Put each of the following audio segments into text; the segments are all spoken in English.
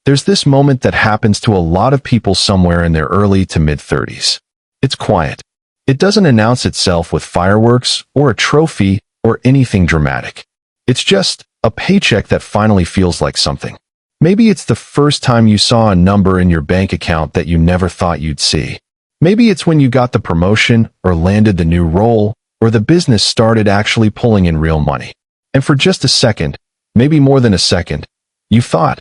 There's this moment that happens to a lot of people somewhere in their early to mid-30s. It's quiet. It doesn't announce itself with fireworks or a trophy or anything dramatic. It's just a paycheck that finally feels like something. Maybe it's the first time you saw a number in your bank account that you never thought you'd see. Maybe it's when you got the promotion or landed the new role or the business started actually pulling in real money. And for just a second, maybe more than a second, you thought,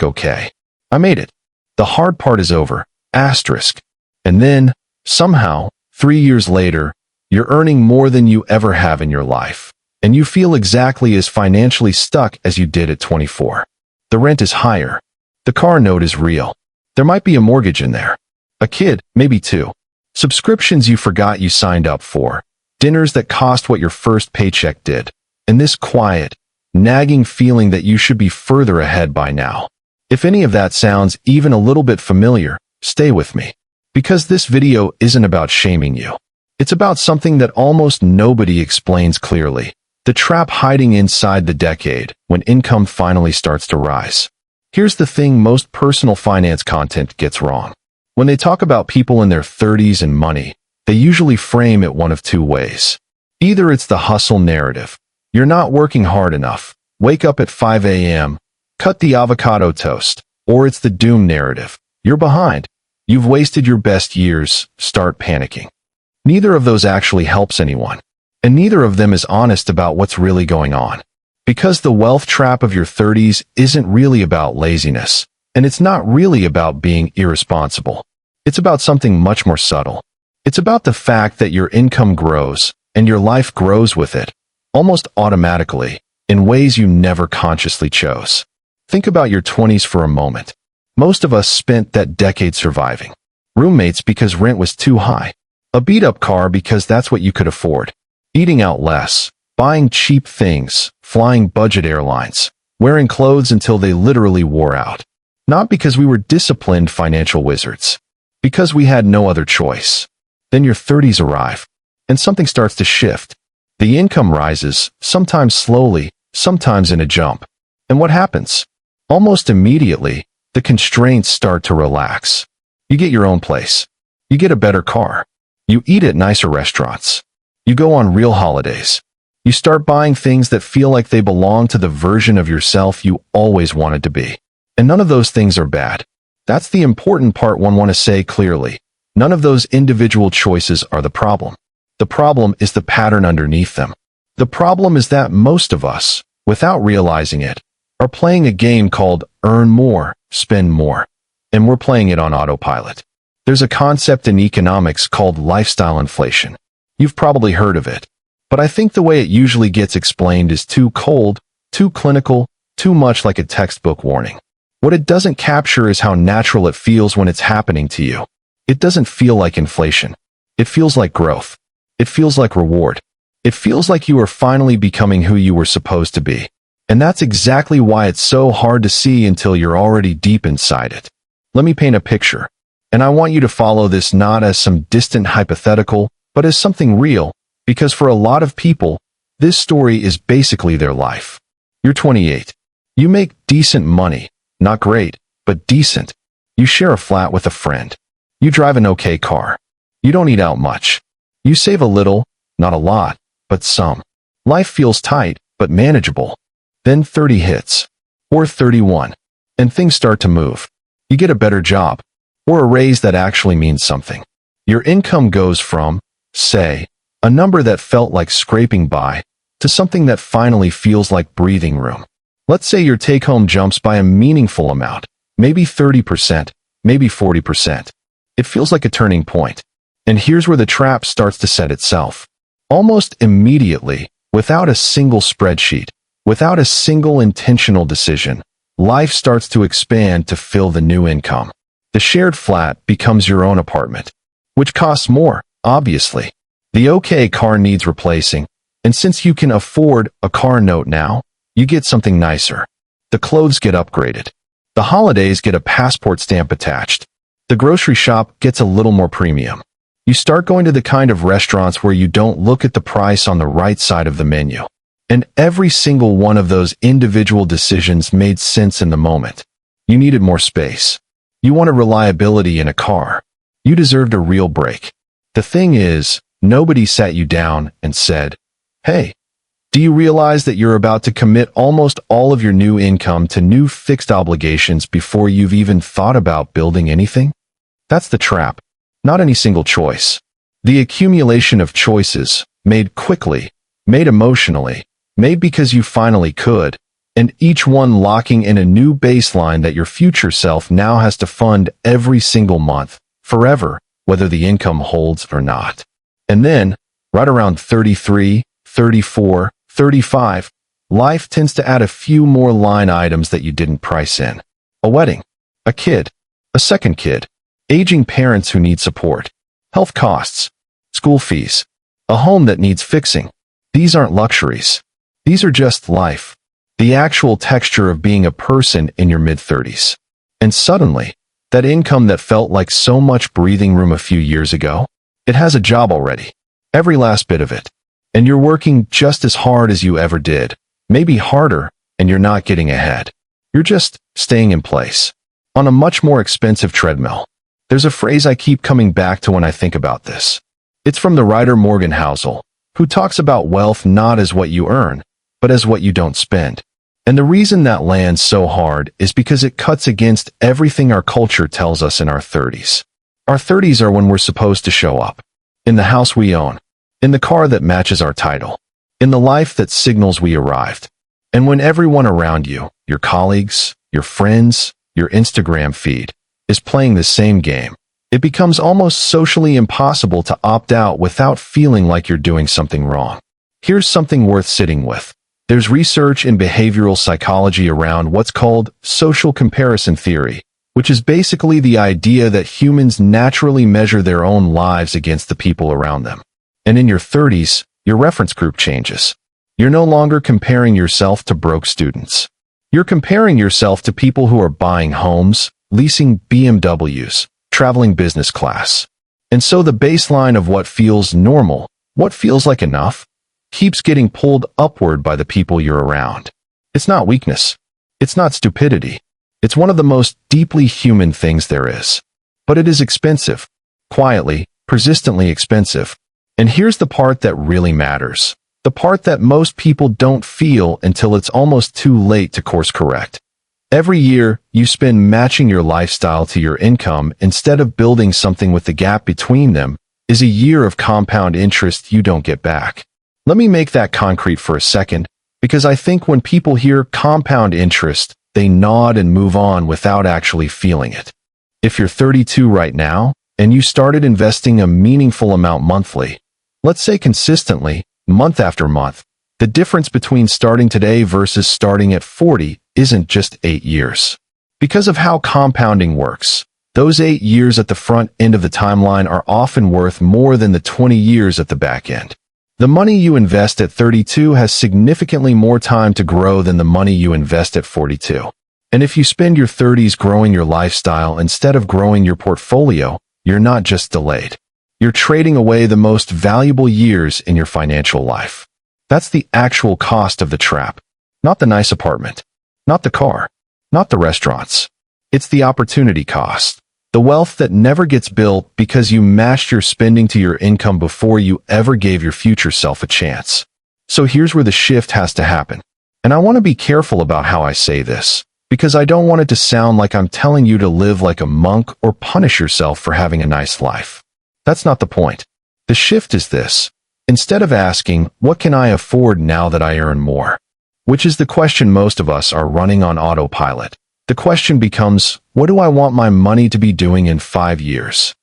okay, I made it. The hard part is over, And then, somehow, 3 years later, you're earning more than you ever have in your life, and you feel exactly as financially stuck as you did at 24. The rent is higher. The car note is real. There might be a mortgage in there. A kid, maybe two. Subscriptions you forgot you signed up for. Dinners that cost what your first paycheck did. And this quiet, nagging feeling that you should be further ahead by now. If any of that sounds even a little bit familiar, stay with me. Because this video isn't about shaming you. It's about something that almost nobody explains clearly. The trap hiding inside the decade when income finally starts to rise. Here's the thing most personal finance content gets wrong. When they talk about people in their 30s and money, they usually frame it one of two ways. Either it's the hustle narrative. You're not working hard enough. Wake up at 5 a.m. Cut the avocado toast. Or it's the doom narrative. You're behind. You've wasted your best years. Start panicking. Neither of those actually helps anyone. And neither of them is honest about what's really going on. Because the wealth trap of your 30s isn't really about laziness. And it's not really about being irresponsible. It's about something much more subtle. It's about the fact that your income grows, and your life grows with it, almost automatically, in ways you never consciously chose. Think about your 20s for a moment. Most of us spent that decade surviving. Roommates because rent was too high. A beat-up car because that's what you could afford. Eating out less. Buying cheap things. Flying budget airlines. Wearing clothes until they literally wore out. Not because we were disciplined financial wizards. Because we had no other choice. Then your 30s arrive, and something starts to shift. The income rises, sometimes slowly, sometimes in a jump. And what happens? Almost immediately, the constraints start to relax. You get your own place. You get a better car. You eat at nicer restaurants. You go on real holidays. You start buying things that feel like they belong to the version of yourself you always wanted to be. And none of those things are bad. That's the important part one wants to say clearly. None of those individual choices are the problem. The problem is the pattern underneath them. The problem is that most of us, without realizing it, are playing a game called earn more, spend more. And we're playing it on autopilot. There's a concept in economics called lifestyle inflation. You've probably heard of it. But I think the way it usually gets explained is too cold, too clinical, too much like a textbook warning. What it doesn't capture is how natural it feels when it's happening to you. It doesn't feel like inflation. It feels like growth. It feels like reward. It feels like you are finally becoming who you were supposed to be. And that's exactly why it's so hard to see until you're already deep inside it. Let me paint a picture. And I want you to follow this not as some distant hypothetical, but as something real, because for a lot of people, this story is basically their life. You're 28. You make decent money. Not great, but decent. You share a flat with a friend. You drive an okay car. You don't eat out much. You save a little, not a lot, but some. Life feels tight, but manageable. Then 30 hits. Or 31. And things start to move. You get a better job. Or a raise that actually means something. Your income goes from, say, a number that felt like scraping by, to something that finally feels like breathing room. Let's say your take-home jumps by a meaningful amount. Maybe 30%, maybe 40%. It feels like a turning point. And here's where the trap starts to set itself. Almost immediately, without a single spreadsheet, without a single intentional decision, life starts to expand to fill the new income. The shared flat becomes your own apartment, which costs more, obviously. The okay car needs replacing, and since you can afford a car note now, you get something nicer. The clothes get upgraded. The holidays get a passport stamp attached. The grocery shop gets a little more premium. You start going to the kind of restaurants where you don't look at the price on the right side of the menu. And every single one of those individual decisions made sense in the moment. You needed more space. You wanted reliability in a car. You deserved a real break. The thing is, nobody sat you down and said, "Hey, do you realize that you're about to commit almost all of your new income to new fixed obligations before you've even thought about building anything?" That's the trap, not any single choice. The accumulation of choices, made quickly, made emotionally, made because you finally could, and each one locking in a new baseline that your future self now has to fund every single month, forever, whether the income holds or not. And then, right around 33, 34, 35, life tends to add a few more line items that you didn't price in. A wedding, a kid, a second kid, aging parents who need support, health costs, school fees, a home that needs fixing. These aren't luxuries. These are just life, the actual texture of being a person in your mid-30s. And suddenly, that income that felt like so much breathing room a few years ago, it has a job already, every last bit of it. And you're working just as hard as you ever did, maybe harder, and you're not getting ahead. You're just staying in place, on a much more expensive treadmill. There's a phrase I keep coming back to when I think about this. It's from the writer Morgan Housel, who talks about wealth not as what you earn, but as what you don't spend. And the reason that lands so hard is because it cuts against everything our culture tells us in our 30s. Our 30s are when we're supposed to show up. In the house we own. In the car that matches our title. In the life that signals we arrived. And when everyone around you, your colleagues, your friends, your Instagram feed, is playing the same game, it becomes almost socially impossible to opt out without feeling like you're doing something wrong. Here's something worth sitting with. There's research in behavioral psychology around what's called social comparison theory, which is basically the idea that humans naturally measure their own lives against the people around them. And in your 30s, your reference group changes. You're no longer comparing yourself to broke students. You're comparing yourself to people who are buying homes, leasing BMWs, traveling business class. And so the baseline of what feels normal, what feels like enough, keeps getting pulled upward by the people you're around. It's not weakness. It's not stupidity. It's one of the most deeply human things there is. But it is expensive. Quietly, persistently expensive. And here's the part that really matters. The part that most people don't feel until it's almost too late to course correct. Every year, you spend matching your lifestyle to your income instead of building something with the gap between them, is a year of compound interest you don't get back. Let me make that concrete for a second, because I think when people hear compound interest, they nod and move on without actually feeling it. If you're 32 right now, and you started investing a meaningful amount monthly, let's say consistently, month after month, the difference between starting today versus starting at 40 isn't just 8 years. Because of how compounding works, those 8 years at the front end of the timeline are often worth more than the 20 years at the back end. The money you invest at 32 has significantly more time to grow than the money you invest at 42. And if you spend your 30s growing your lifestyle instead of growing your portfolio, you're not just delayed. You're trading away the most valuable years in your financial life. That's the actual cost of the trap. Not the nice apartment. Not the car. Not the restaurants. It's the opportunity cost. The wealth that never gets built because you matched your spending to your income before you ever gave your future self a chance. So here's where the shift has to happen. And I want to be careful about how I say this, because I don't want it to sound like I'm telling you to live like a monk or punish yourself for having a nice life. That's not the point. The shift is this. Instead of asking, what can I afford now that I earn more? Which is the question most of us are running on autopilot. The question becomes, what do I want my money to be doing in 5 years?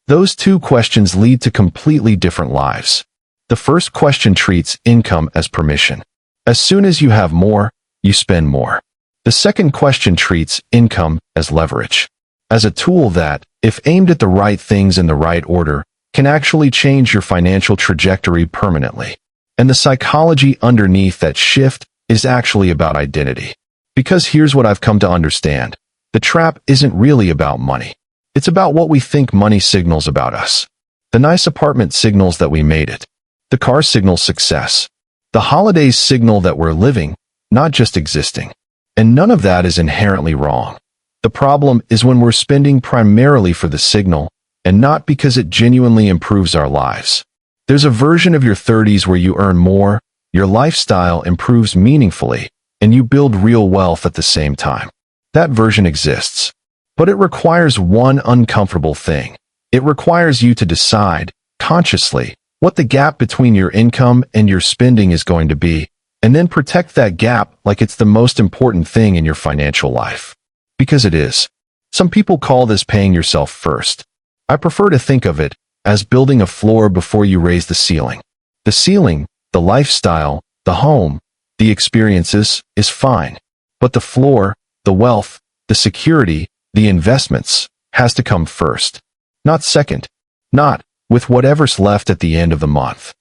Those two questions lead to completely different lives. The first question treats income as permission. As soon as you have more, you spend more. The second question treats income as leverage. As a tool that, if aimed at the right things in the right order, can actually change your financial trajectory permanently. And the psychology underneath that shift is actually about identity. Because here's what I've come to understand. The trap isn't really about money. It's about what we think money signals about us. The nice apartment signals that we made it. The car signals success. The holidays signal that we're living, not just existing. And none of that is inherently wrong. The problem is when we're spending primarily for the signal and not because it genuinely improves our lives. There's a version of your 30s where you earn more, your lifestyle improves meaningfully, and you build real wealth at the same time. That version exists. But it requires one uncomfortable thing. It requires you to decide, consciously, what the gap between your income and your spending is going to be, and then protect that gap like it's the most important thing in your financial life. Because it is. Some people call this paying yourself first. I prefer to think of it as building a floor before you raise the ceiling. The ceiling, the lifestyle, the home, the experiences, is fine. But the floor, the wealth, the security, the investments, has to come first. Not second. Not with whatever's left at the end of the month.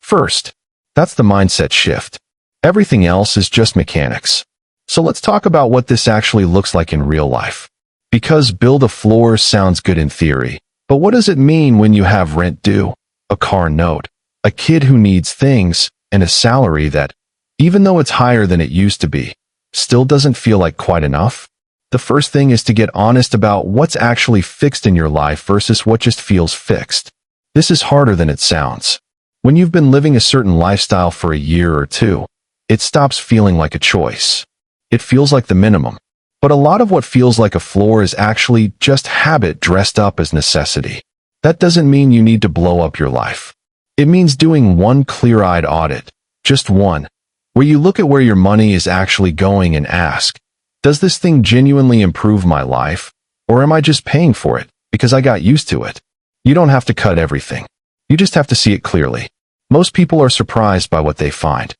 First. That's the mindset shift. Everything else is just mechanics. So let's talk about what this actually looks like in real life. Because build a floor sounds good in theory, but what does it mean when you have rent due, a car note, a kid who needs things, and a salary that, even though it's higher than it used to be, still doesn't feel like quite enough? The first thing is to get honest about what's actually fixed in your life versus what just feels fixed. This is harder than it sounds. When you've been living a certain lifestyle for a year or two, it stops feeling like a choice. It feels like the minimum. But a lot of what feels like a floor is actually just habit dressed up as necessity. That doesn't mean you need to blow up your life. It means doing one clear-eyed audit, just one, where you look at where your money is actually going and ask, does this thing genuinely improve my life, or am I just paying for it because I got used to it? You don't have to cut everything. You just have to see it clearly. Most people are surprised by what they find.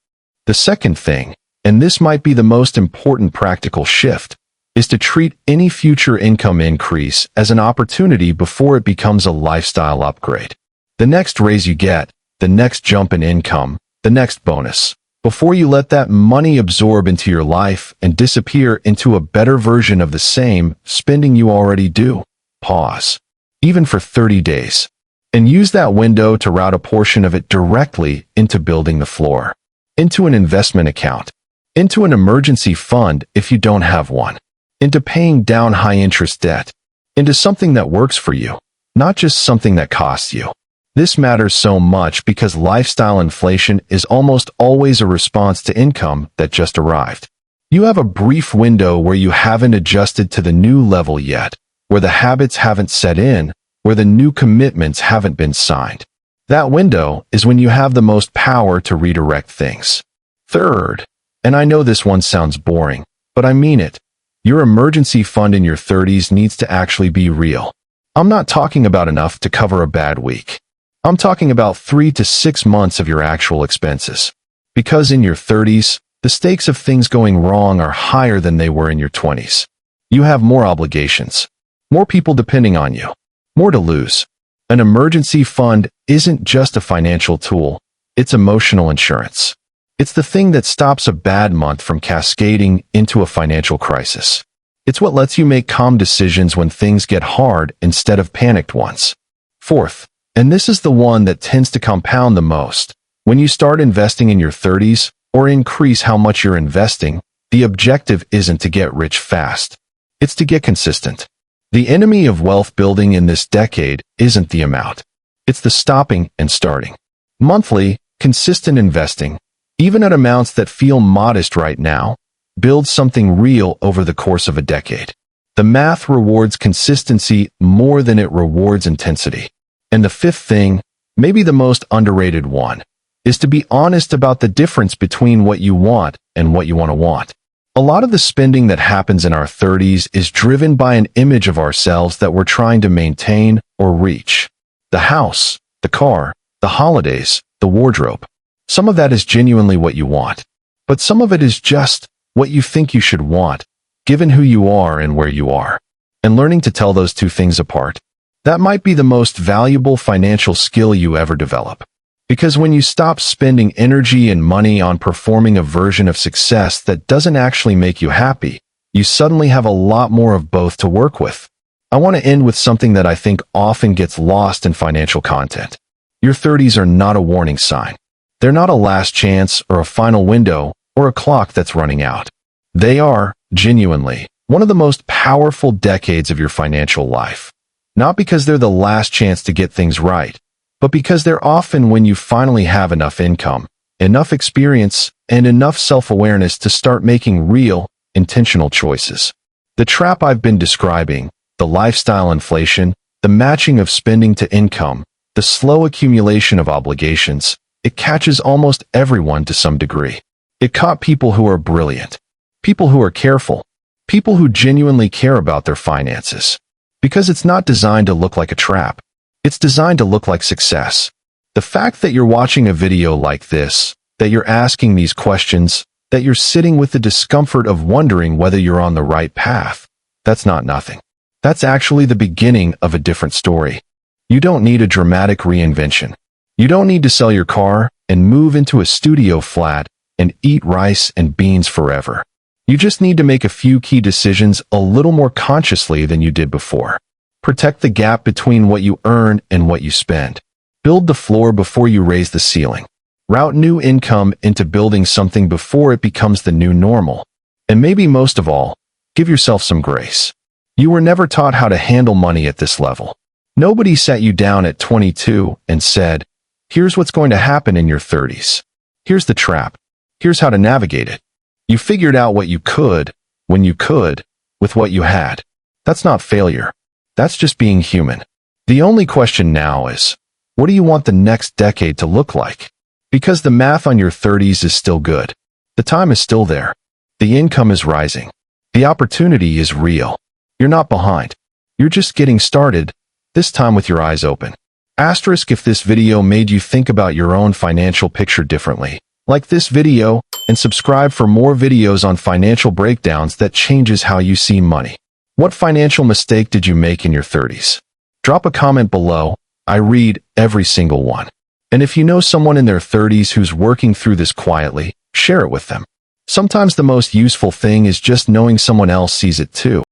The second thing, and this might be the most important practical shift, is to treat any future income increase as an opportunity before it becomes a lifestyle upgrade. The next raise you get, the next jump in income, the next bonus. Before you let that money absorb into your life and disappear into a better version of the same spending you already do, pause. Even for 30 days. And use that window to route a portion of it directly into building the floor. Into an investment account. Into an emergency fund if you don't have one. Into paying down high-interest debt. Into something that works for you, not just something that costs you. This matters so much because lifestyle inflation is almost always a response to income that just arrived. You have a brief window where you haven't adjusted to the new level yet, where the habits haven't set in, where the new commitments haven't been signed. That window is when you have the most power to redirect things. Third, and I know this one sounds boring, but I mean it, your emergency fund in your 30s needs to actually be real. I'm not talking about enough to cover a bad week. I'm talking about 3 to 6 months of your actual expenses. Because in your 30s, the stakes of things going wrong are higher than they were in your 20s. You have more obligations, more people depending on you, more to lose. An emergency fund isn't just a financial tool, it's emotional insurance. It's the thing that stops a bad month from cascading into a financial crisis. It's what lets you make calm decisions when things get hard instead of panicked ones. Fourth, and this is the one that tends to compound the most, when you start investing in your 30s or increase how much you're investing, the objective isn't to get rich fast. It's to get consistent. The enemy of wealth building in this decade isn't the amount. It's the stopping and starting. Monthly, consistent investing, even at amounts that feel modest right now, builds something real over the course of a decade. The math rewards consistency more than it rewards intensity. And the fifth thing, maybe the most underrated one, is to be honest about the difference between what you want and what you want to want. A lot of the spending that happens in our 30s is driven by an image of ourselves that we're trying to maintain or reach. The house, the car, the holidays, the wardrobe. Some of that is genuinely what you want, but some of it is just what you think you should want, given who you are and where you are. And learning to tell those two things apart, that might be the most valuable financial skill you ever develop. Because when you stop spending energy and money on performing a version of success that doesn't actually make you happy, you suddenly have a lot more of both to work with. I want to end with something that I think often gets lost in financial content. Your 30s are not a warning sign. They're not a last chance or a final window or a clock that's running out. They are, genuinely, One of the most powerful decades of your financial life. Not because they're the last chance to get things right, but because they're often when you finally have enough income, enough experience, and enough self-awareness to start making real, intentional choices. The trap I've been describing, the lifestyle inflation, the matching of spending to income, the slow accumulation of obligations, it catches almost everyone to some degree. It caught people who are brilliant, people who are careful, people who genuinely care about their finances. Because it's not designed to look like a trap. It's designed to look like success. The fact that you're watching a video like this, that you're asking these questions, that you're sitting with the discomfort of wondering whether you're on the right path, that's not nothing. That's actually the beginning of a different story. You don't need a dramatic reinvention. You don't need to sell your car and move into a studio flat and eat rice and beans forever. You just need to make a few key decisions a little more consciously than you did before. Protect the gap between what you earn and what you spend. Build the floor before you raise the ceiling. Route new income into building something before it becomes the new normal. And maybe most of all, give yourself some grace. You were never taught how to handle money at this level. Nobody sat you down at 22 and said, "Here's what's going to happen in your 30s. Here's the trap. Here's how to navigate it." You figured out what you could, when you could, with what you had. That's not failure. That's just being human. The only question now is, what do you want the next decade to look like? Because the math on your 30s is still good. The time is still there. The income is rising. The opportunity is real. You're not behind. You're just getting started, this time with your eyes open. Asterisk if this video made you think about your own financial picture differently. Like this video, and subscribe for more videos on financial breakdowns that changes how you see money. What financial mistake did you make in your 30s? Drop a comment below. I read every single one. And if you know someone in their 30s who's working through this quietly, share it with them. Sometimes the most useful thing is just knowing someone else sees it too.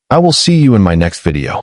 I will see you in my next video.